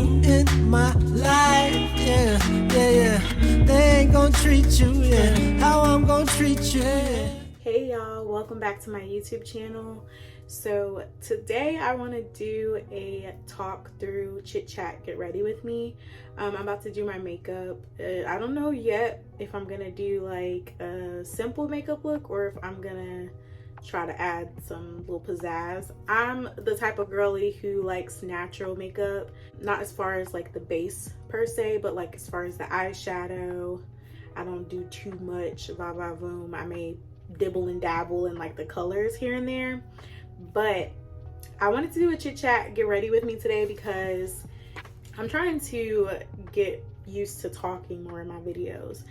you in my life, yeah, yeah, yeah. They ain't gonna treat you, yeah, how I'm gonna treat you, yeah. Hey y'all, welcome back to my YouTube channel. So today I want to do a talk through chit chat, get ready with me. I'm about to do my makeup. I don't know yet if I'm gonna do like a simple makeup look or if I'm gonna try to add some little pizzazz. I'm the type of girly who likes natural makeup, not as far as like the base per se, but like as far as the eyeshadow. I don't do too much va-va-voom. I may dibble and dabble in like the colors here and there, but I wanted to do a chit chat, get ready with me today because I'm trying to get used to talking more in my videos,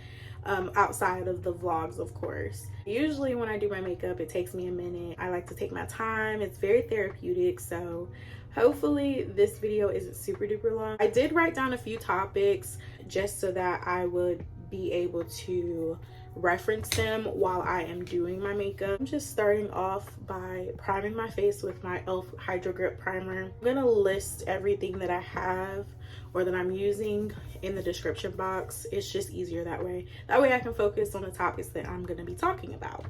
outside of the vlogs, of course. Usually when I do my makeup, it takes me a minute. I like to take my time. It's very therapeutic, so hopefully this video isn't super duper long. I did write down a few topics just so that I would be able to reference them while I am doing my makeup. I'm just starting off by priming my face with my e.l.f. Hydro Grip Primer. I'm gonna list everything that I have or that I'm using in the description box. It's just easier that way. That way I can focus on the topics that I'm gonna be talking about.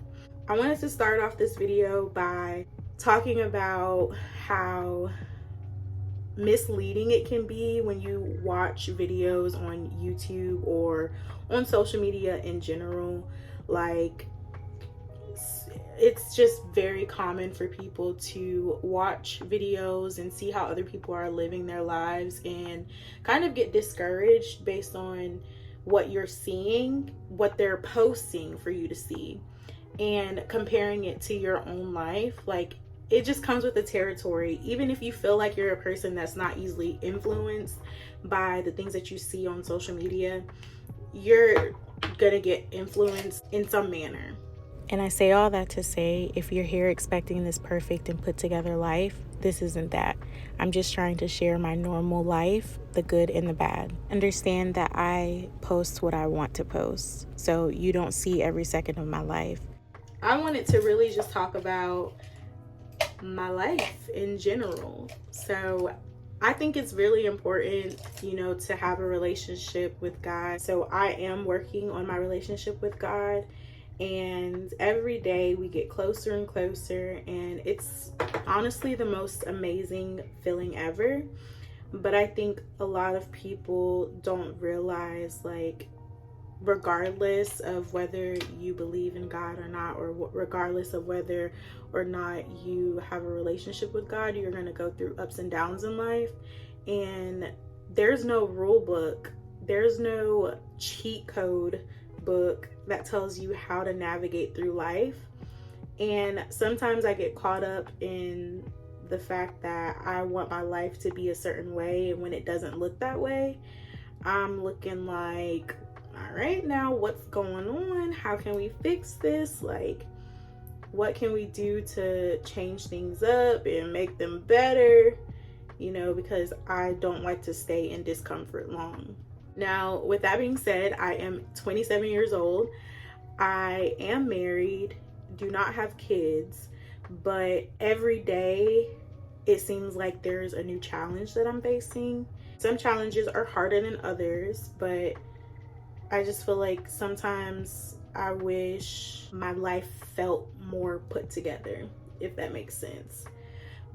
I wanted to start off this video by talking about how misleading it can be when you watch videos on YouTube or on social media in general. Like, it's just very common for people to watch videos and see how other people are living their lives and kind of get discouraged based on what you're seeing, what they're posting for you to see, and comparing it to your own life. Like, it just comes with the territory. Even if you feel like you're a person that's not easily influenced by the things that you see on social media, you're gonna get influenced in some manner. And I say all that to say, if you're here expecting this perfect and put together life, this isn't that. I'm just trying to share my normal life, the good and the bad. Understand that I post what I want to post, so you don't see every second of my life. I wanted to really just talk about my life in general. So I think it's really important, you know, to have a relationship with God. So I am working on my relationship with God, and every day we get closer and closer, and it's honestly the most amazing feeling ever. But I think a lot of people don't realize, like, regardless of whether you believe in God or not, or regardless of whether or not you have a relationship with God, you're going to go through ups and downs in life. And there's no rule book, there's no cheat code book that tells you how to navigate through life. And sometimes I get caught up in the fact that I want my life to be a certain way, and when it doesn't look that way, I'm looking like, all right, now what's going on? How can we fix this? Like, what can we do to change things up and make them better? You know, because I don't like to stay in discomfort long. Now, with that being said, I am 27 years old. I am married, do not have kids, but every day it seems like there's a new challenge that I'm facing. Some challenges are harder than others, but I just feel like sometimes I wish my life felt more put together, if that makes sense.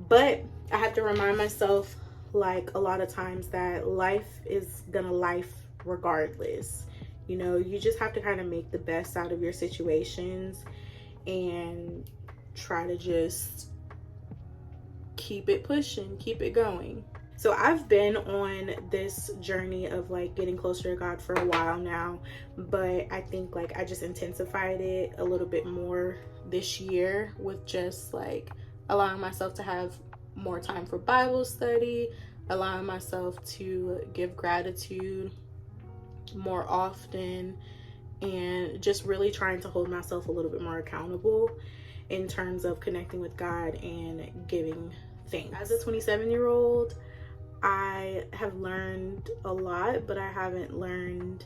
But I have to remind myself, like, a lot of times, that life is gonna life regardless. You know, you just have to kind of make the best out of your situations and try to just keep it pushing, keep it going. So I've been on this journey of like getting closer to God for a while now, but I think like I just intensified it a little bit more this year with just like allowing myself to have more time for Bible study, allowing myself to give gratitude more often, and just really trying to hold myself a little bit more accountable in terms of connecting with God and giving thanks. As a 27-year-old, I have learned a lot, but I haven't learned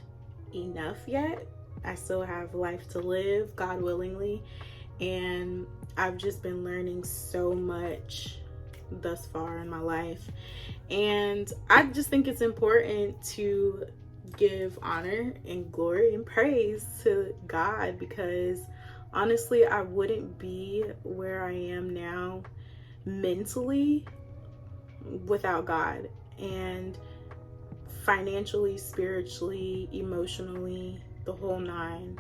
enough yet. I still have life to live, God willingly, and I've just been learning so much thus far in my life. And I just think it's important to give honor and glory and praise to God, because honestly, I wouldn't be where I am now mentally without God, and financially, spiritually, emotionally, the whole nine.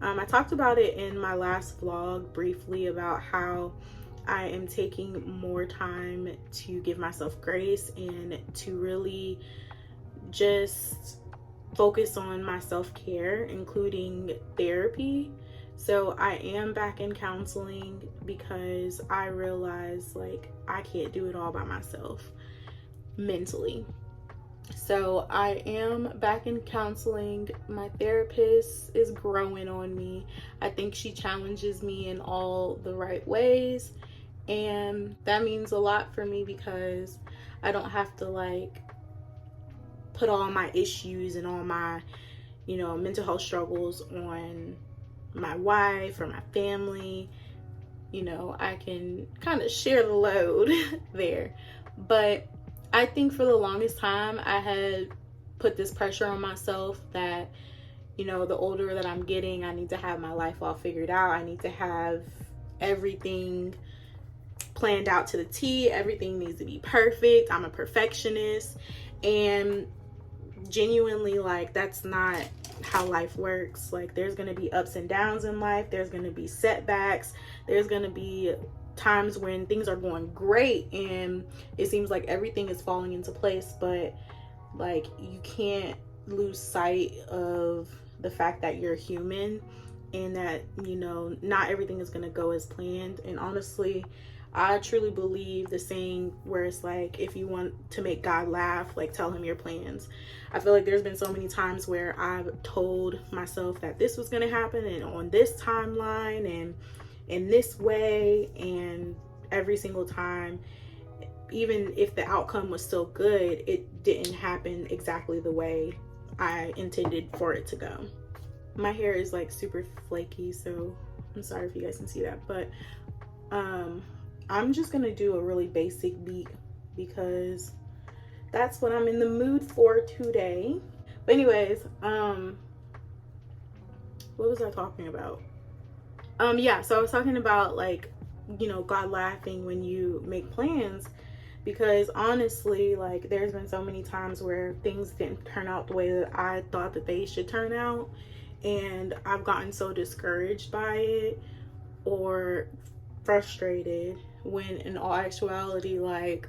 I talked about it in my last vlog briefly about how I am taking more time to give myself grace and to really just focus on my self-care, including therapy. So I am back in counseling because I realize like I can't do it all by myself mentally. So I am back in counseling. My therapist is growing on me. I think she challenges me in all the right ways, and that means a lot for me because I don't have to like put all my issues and all my, you know, mental health struggles on my wife or my family. You know, I can kind of share the load there. But I think for the longest time I had put this pressure on myself that, you know, the older that I'm getting, I need to have my life all figured out. I need to have everything planned out to the T. Everything needs to be perfect. I'm a perfectionist, and genuinely, like, that's not how life works. Like, there's gonna be ups and downs in life. There's gonna be setbacks. There's gonna be times when things are going great and it seems like everything is falling into place, but like, you can't lose sight of the fact that you're human and that, you know, not everything is going to go as planned. And honestly, I truly believe the saying where it's like, if you want to make God laugh, like, tell him your plans. I feel like there's been so many times where I've told myself that this was going to happen and on this timeline and in this way, and every single time, even if the outcome was still good, it didn't happen exactly the way I intended for it to go. My hair is like super flaky, so I'm sorry if you guys can see that, but I'm just gonna do a really basic beat because that's what I'm in the mood for today. But anyways, what was I talking about? Yeah, so I was talking about, like, you know, God laughing when you make plans, because honestly, like, there's been so many times where things didn't turn out the way that I thought that they should turn out, and I've gotten so discouraged by it or frustrated, when in all actuality, like,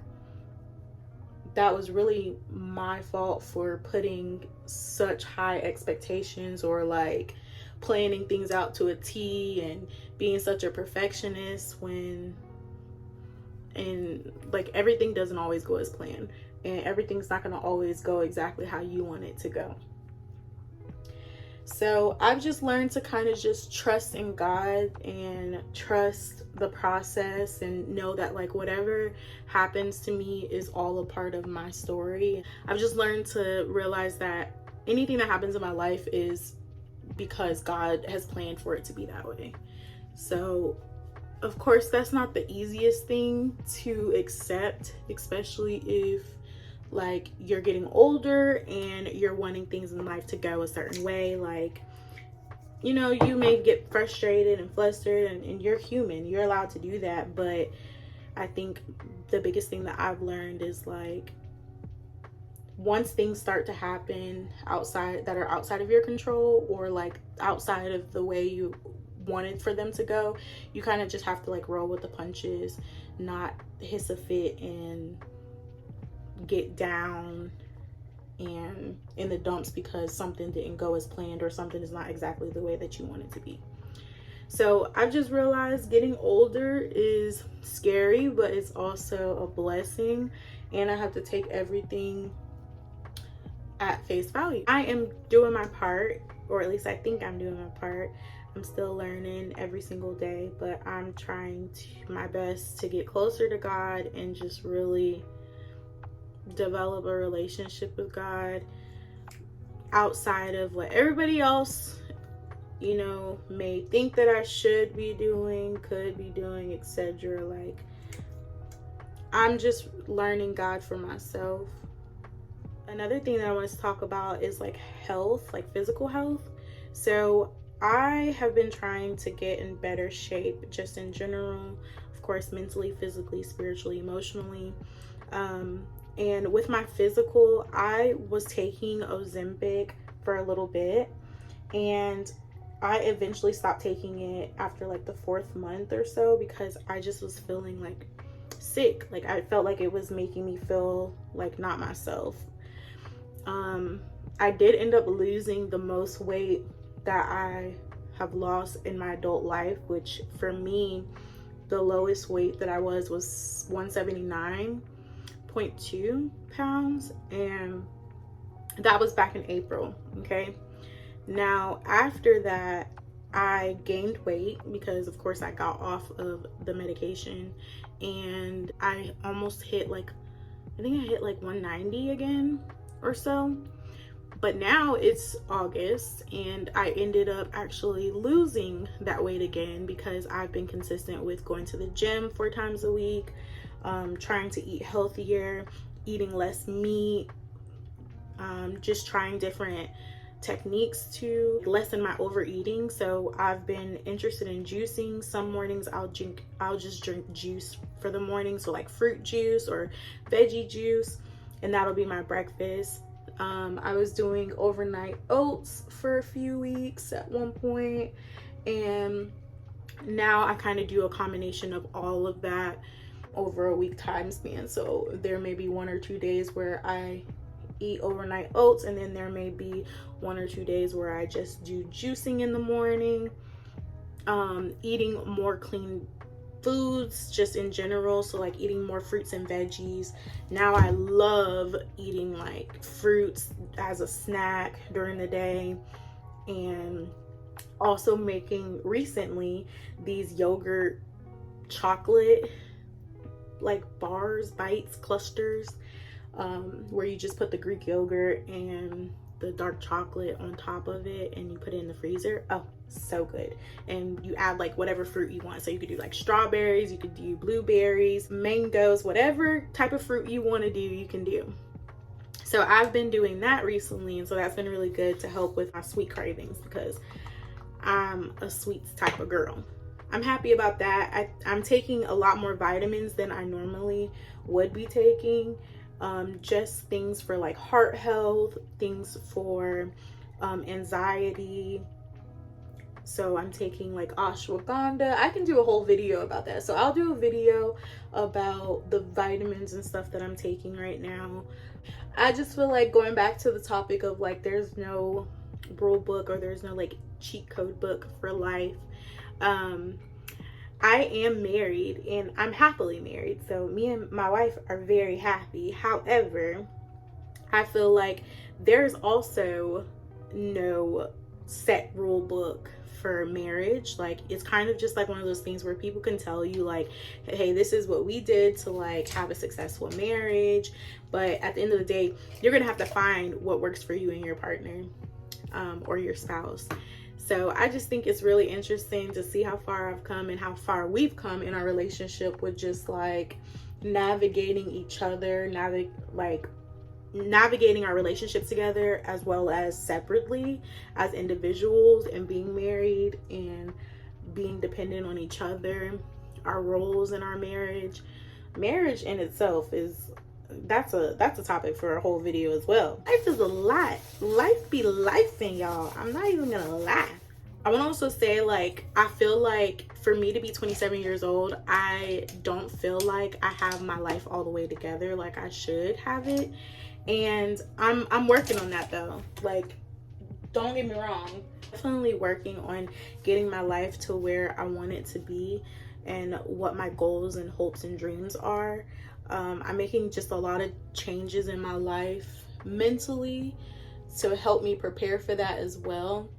that was really my fault for putting such high expectations, or like planning things out to a T and being such a perfectionist, when, and like, everything doesn't always go as planned, and everything's not going to always go exactly how you want it to go. So I've just learned to kind of just trust in God and trust the process, and know that, like, whatever happens to me is all a part of my story. I've just learned to realize that anything that happens in my life is because God has planned for it to be that way. So of course, that's not the easiest thing to accept, especially if, like, you're getting older and you're wanting things in life to go a certain way. Like, you know, you may get frustrated and flustered, and you're human, you're allowed to do that. But I think the biggest thing that I've learned is, like, once things start to happen outside, that are outside of your control, or like outside of the way you wanted for them to go, you kind of just have to, like, roll with the punches, not hiss a fit and get down and in the dumps because something didn't go as planned, or something is not exactly the way that you want it to be. So I've just realized getting older is scary, but it's also a blessing, and I have to take everything at face value. I am doing my part, or at least I think I'm doing my part. I'm still learning every single day, but I'm trying my best to get closer to God and just really develop a relationship with God outside of what everybody else, you know, may think that I should be doing, could be doing, etc. Like, I'm just learning God for myself. Another thing that I want to talk about is like health, like physical health. So I have been trying to get in better shape just in general, of course, mentally, physically, spiritually, emotionally. And with my physical, I was taking Ozempic for a little bit, and I eventually stopped taking it after like the 4th month or so because I just was feeling like sick. Like I felt like it was making me feel like not myself. I did end up losing the most weight that I have lost in my adult life, which for me, the lowest weight that I was 179.2 pounds, and that was back in April. Okay, now after that I gained weight because of course I got off of the medication, and I almost hit like, I think I hit like 190 again or so. But now it's August and I ended up actually losing that weight again because I've been consistent with going to the gym 4 times a week, trying to eat healthier, eating less meat, just trying different techniques to lessen my overeating. So I've been interested in juicing. Some mornings I'll just drink juice for the morning, so like fruit juice or veggie juice, and that'll be my breakfast. I was doing overnight oats for a few weeks at one point, and now I kind of do a combination of all of that over a week time span. So there may be 1 or 2 days where I eat overnight oats, and then there may be 1 or 2 days where I just do juicing in the morning. Eating more clean foods just in general, so like eating more fruits and veggies. Now I love eating like fruits as a snack during the day, and also making recently these yogurt chocolate like bars, bites, clusters, where you just put the Greek yogurt and the dark chocolate on top of it and you put it in the freezer. Oh, so good. And you add like whatever fruit you want. So you could do like strawberries, you could do blueberries, mangoes, whatever type of fruit you want to do, you can do. So I've been doing that recently, and so that's been really good to help with my sweet cravings because I'm a sweets type of girl. I'm happy about that. I'm taking a lot more vitamins than I normally would be taking. Just things for like heart health, things for anxiety. So I'm taking like ashwagandha. I can do a whole video about that. So I'll do a video about the vitamins and stuff that I'm taking right now. I just feel like going back to the topic of like there's no rule book or there's no like cheat code book for life. I am married and I'm happily married. So me and my wife are very happy. However, I feel like there's also no set rule book for marriage. Like it's kind of just like one of those things where people can tell you like, hey, this is what we did to like have a successful marriage. But at the end of the day, you're gonna have to find what works for you and your partner, or your spouse. So I just think it's really interesting to see how far I've come and how far we've come in our relationship with just like navigating each other, navigating our relationships together as well as separately as individuals, and being married and being dependent on each other, our roles in our marriage. Marriage in itself that's a topic for a whole video as well. Life is a lot. Life be lifing, y'all. I'm not even gonna lie. I want to also say, like, I feel like for me to be 27 years old, I don't feel like I have my life all the way together like I should have it. And I'm working on that though. Like, don't get me wrong. Definitely working on getting my life to where I want it to be and what my goals and hopes and dreams are. I'm making just a lot of changes in my life mentally to help me prepare for that as well,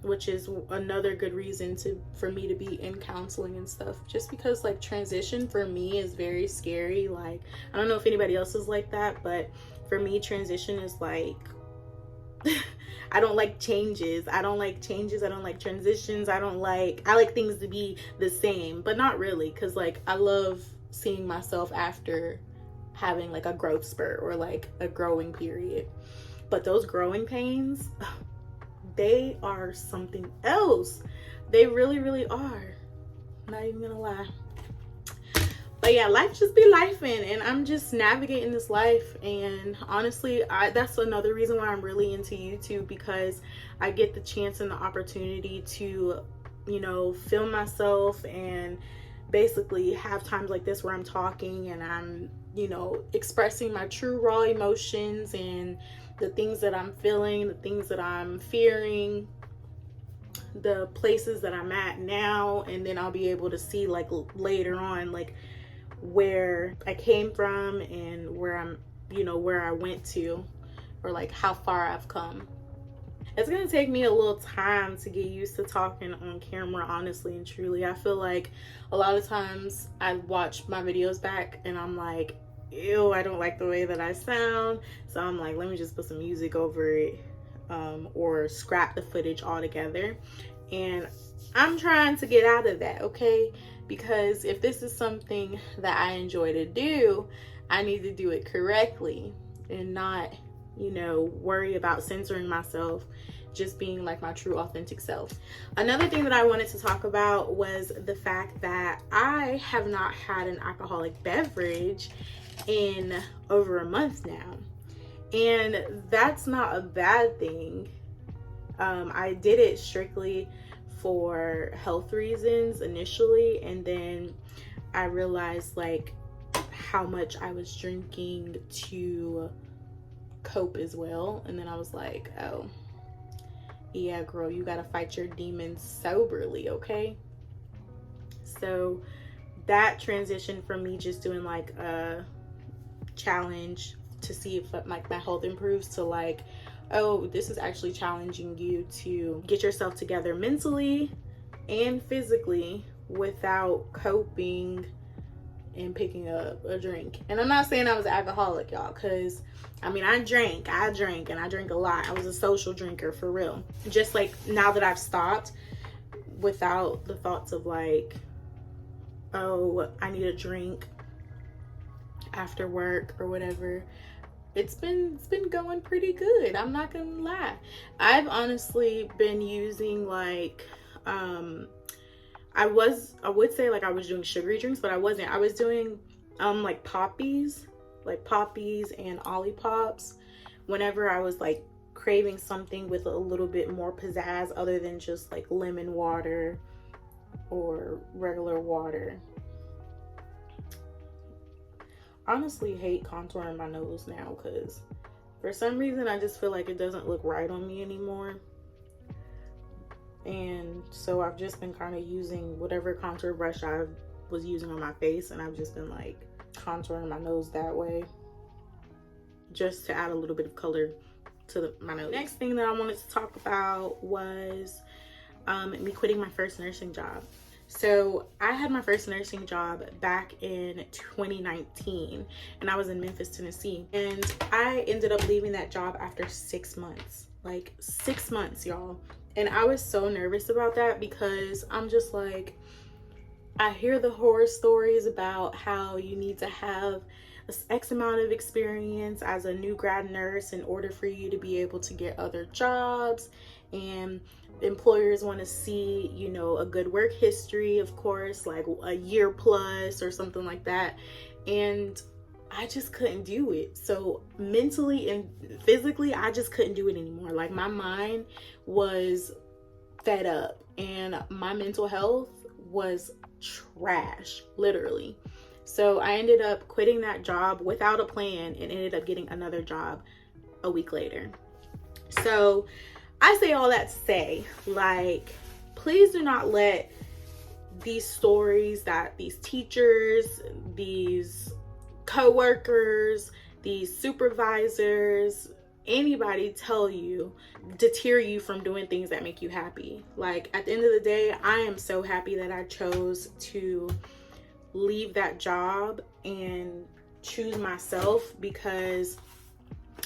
which is another good reason for me to be in counseling and stuff, just because like transition for me is very scary. Like, I don't know if anybody else is like that, but for me transition is like I don't like changes. I don't like transitions. I like things to be the same, but not really, because like I love seeing myself after having like a growth spurt or like a growing period. But those growing pains, they are something else. They really, really are. Not even gonna lie. But yeah, life just be lifing, and I'm just navigating this life. And honestly, that's another reason why I'm really into YouTube, because I get the chance and the opportunity to, you know, film myself and basically have times like this where I'm talking and I'm, you know, expressing my true raw emotions and the things that I'm feeling, the things that I'm fearing, the places that I'm at now. And then I'll be able to see like later on, like where I came from and where I'm, you know, where I went to, or like how far I've come. It's gonna take me a little time to get used to talking on camera, honestly and truly. I feel like a lot of times I watch my videos back and I'm like, ew, I don't like the way that I sound. So I'm like, let me just put some music over it, or scrap the footage altogether. And I'm trying to get out of that, okay? Because if this is something that I enjoy to do, I need to do it correctly and not, you know, worry about censoring myself, just being like my true authentic self. Another thing that I wanted to talk about was the fact that I have not had an alcoholic beverage in over a month now. And that's not a bad thing. I did it strictly for health reasons initially, and then I realized like how much I was drinking to cope as well. And then I was like, oh yeah, girl, you gotta fight your demons soberly, okay? So that transition from me just doing like a challenge to see if like my health improves to like, oh, this is actually challenging you to get yourself together mentally and physically without coping and picking up a drink. And I'm not saying I was an alcoholic, y'all, because I mean, I drank and I drank a lot. I was a social drinker for real. Just like now that I've stopped, without the thoughts of like, oh, I need a drink after work or whatever, it's been going pretty good. I'm not gonna lie. I've honestly been using like I would say like I was doing sugary drinks, but I wasn't. I was doing like poppies and Olippops whenever I was like craving something with a little bit more pizzazz other than just like lemon water or regular water. Honestly hate contouring my nose now because for some reason I just feel like it doesn't look right on me anymore. And so I've just been kind of using whatever contour brush I was using on my face, and I've just been like contouring my nose that way just to add a little bit of color to my nose. Next thing that I wanted to talk about was me quitting my first nursing job. So I had my first nursing job back in 2019 and I was in Memphis, Tennessee. And I ended up leaving that job after 6 months, like 6 months, y'all. And I was so nervous about that because I'm just like, I hear the horror stories about how you need to have X amount of experience as a new grad nurse in order for you to be able to get other jobs, and employers want to see, you know, a good work history, of course, like a year plus or something like that. And I just couldn't do it. So mentally and physically, I just couldn't do it anymore. Like my mind was fed up and my mental health was trash, literally. So I ended up quitting that job without a plan and ended up getting another job a week later. So I say all that to say, like, please do not let these stories that these teachers, these co-workers, these supervisors, anybody tell you deter you from doing things that make you happy. Like, at the end of the day, I am so happy that I chose to leave that job and choose myself, because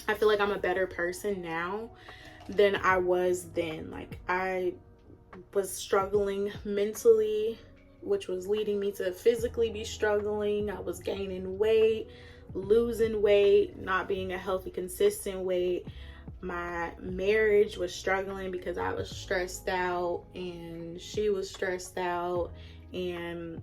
I feel like I'm a better person now than I was then. Like, I was struggling mentally which was leading me to physically be struggling. I was gaining weight, losing weight, not being a healthy, consistent weight. My marriage was struggling because I was stressed out and she was stressed out, and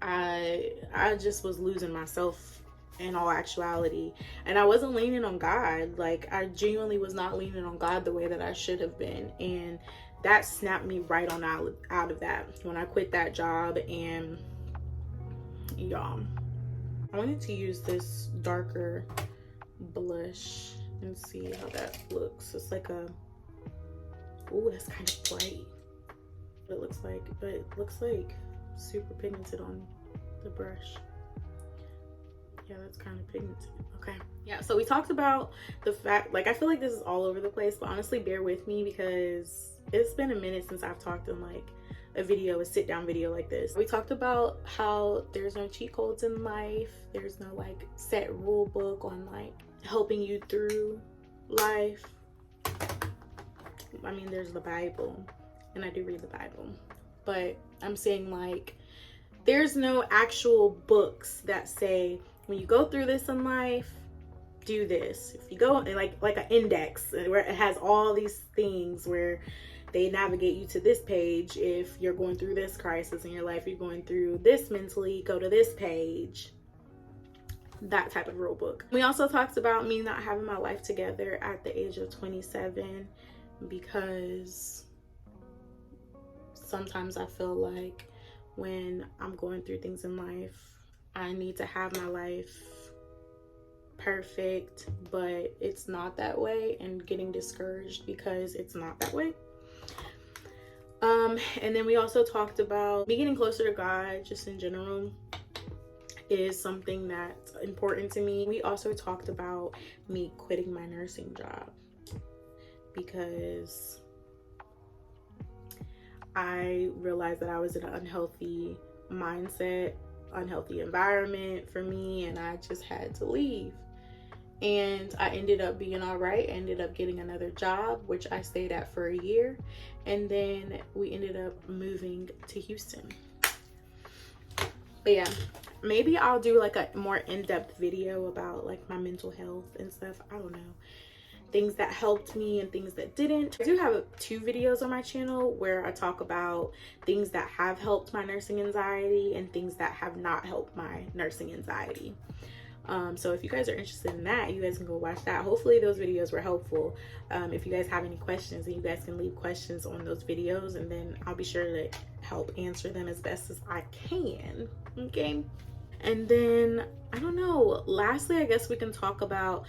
I just was losing myself in all actuality. And I wasn't leaning on God. Like, I genuinely was not leaning on God the way that I should have been. And that snapped me right on out of that when I quit that job. And y'all, I wanted to use this darker blush and see how that looks. It's like a, oh, that's kind of bright. What it looks like, but it looks like super pigmented on the brush. Yeah, that's kind of pigmented. Okay, yeah, so we talked about the fact, like, I feel like this is all over the place, but honestly bear with me because it's been a minute since I've talked in like a sit down video like this. We talked about how there's no cheat codes in life, there's no like set rule book on like helping you through life. I mean, there's the Bible, and I do read the Bible, but I'm saying like there's no actual books that say when you go through this in life, do this. If you go like an index where it has all these things where they navigate you to this page. If you're going through this crisis in your life, you're going through this mentally, go to this page. That type of rule book. We also talked about me not having my life together at the age of 27 because sometimes I feel like when I'm going through things in life, I need to have my life perfect, but it's not that way, and getting discouraged because it's not that way. And then we also talked about me getting closer to God just in general is something that's important to me. We also talked about me quitting my nursing job because I realized that I was in an unhealthy mindset, unhealthy environment for me, and I just had to leave. And I ended up being all right. I ended up getting another job, which I stayed at for a year, and then we ended up moving to Houston. But yeah, maybe I'll do like a more in-depth video about like my mental health and stuff. I don't know, things that helped me and things that didn't. I do have 2 videos on my channel where I talk about things that have helped my nursing anxiety and things that have not helped my nursing anxiety. So if you guys are interested in that, you guys can go watch that. Hopefully those videos were helpful. If you guys have any questions, then you guys can leave questions on those videos, and then I'll be sure to help answer them as best as I can. Okay. And then I don't know, lastly, I guess we can talk about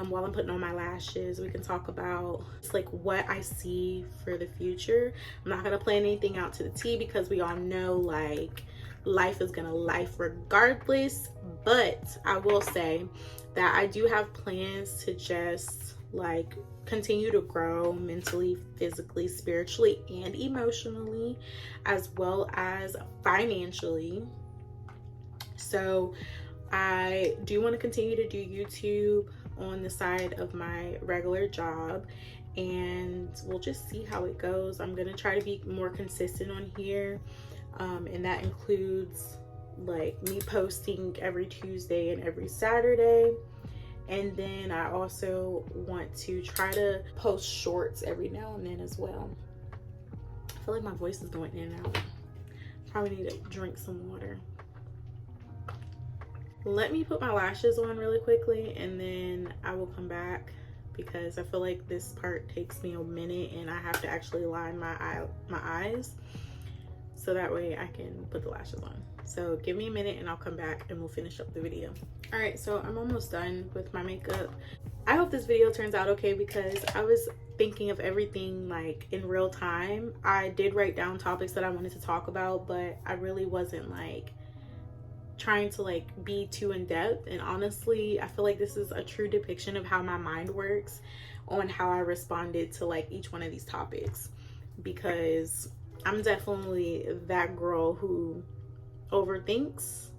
while I'm putting on my lashes, we can talk about just like what I see for the future. I'm not gonna plan anything out to the T because we all know like life is gonna life regardless, but I will say that I do have plans to just like continue to grow mentally, physically, spiritually, and emotionally, as well as financially. So I do want to continue to do YouTube on the side of my regular job, and we'll just see how it goes. I'm gonna try to be more consistent on here, and that includes like me posting every Tuesday and every Saturday. And then I also want to try to post shorts every now and then as well. I feel like my voice is going in and out. Probably need to drink some water. Let me put my lashes on really quickly and then I will come back because I feel like this part takes me a minute and I have to actually line my eyes so that way I can put the lashes on. So give me a minute and I'll come back and we'll finish up the video. All right, so I'm almost done with my makeup. I hope this video turns out okay because I was thinking of everything like in real time. I did write down topics that I wanted to talk about, but I really wasn't like trying to like be too in depth. And honestly, I feel like this is a true depiction of how my mind works on how I responded to like each one of these topics, because I'm definitely that girl who overthinks.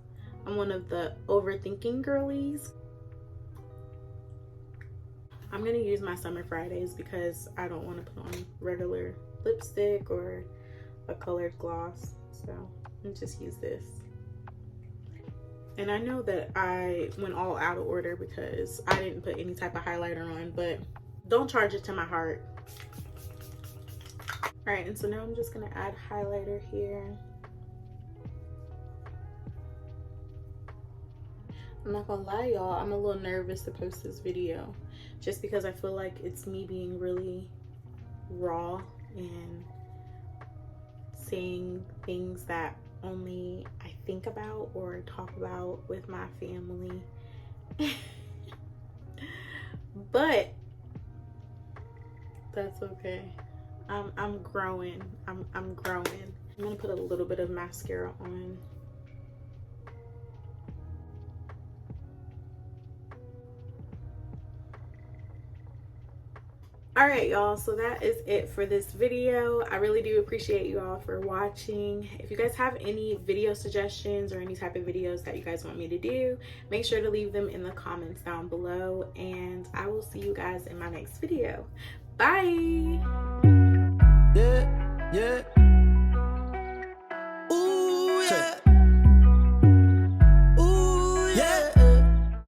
I'm one of the overthinking girlies. I'm gonna use my Summer Fridays because I don't want to put on regular lipstick or a colored gloss. So and just use this. And I know that I went all out of order because I didn't put any type of highlighter on, but don't charge it to my heart. All right, and so now I'm just gonna add highlighter here. I'm not gonna lie, y'all, I'm a little nervous to post this video just because I feel like it's me being really raw and saying things that only I think about or talk about with my family. But that's okay. I'm growing. I'm growing. I'm gonna put a little bit of mascara on. All right, y'all, so that is it for this video. I really do appreciate you all for watching. If you guys have any video suggestions or any type of videos that you guys want me to do, make sure to leave them in the comments down below, and I will see you guys in my next video. Bye.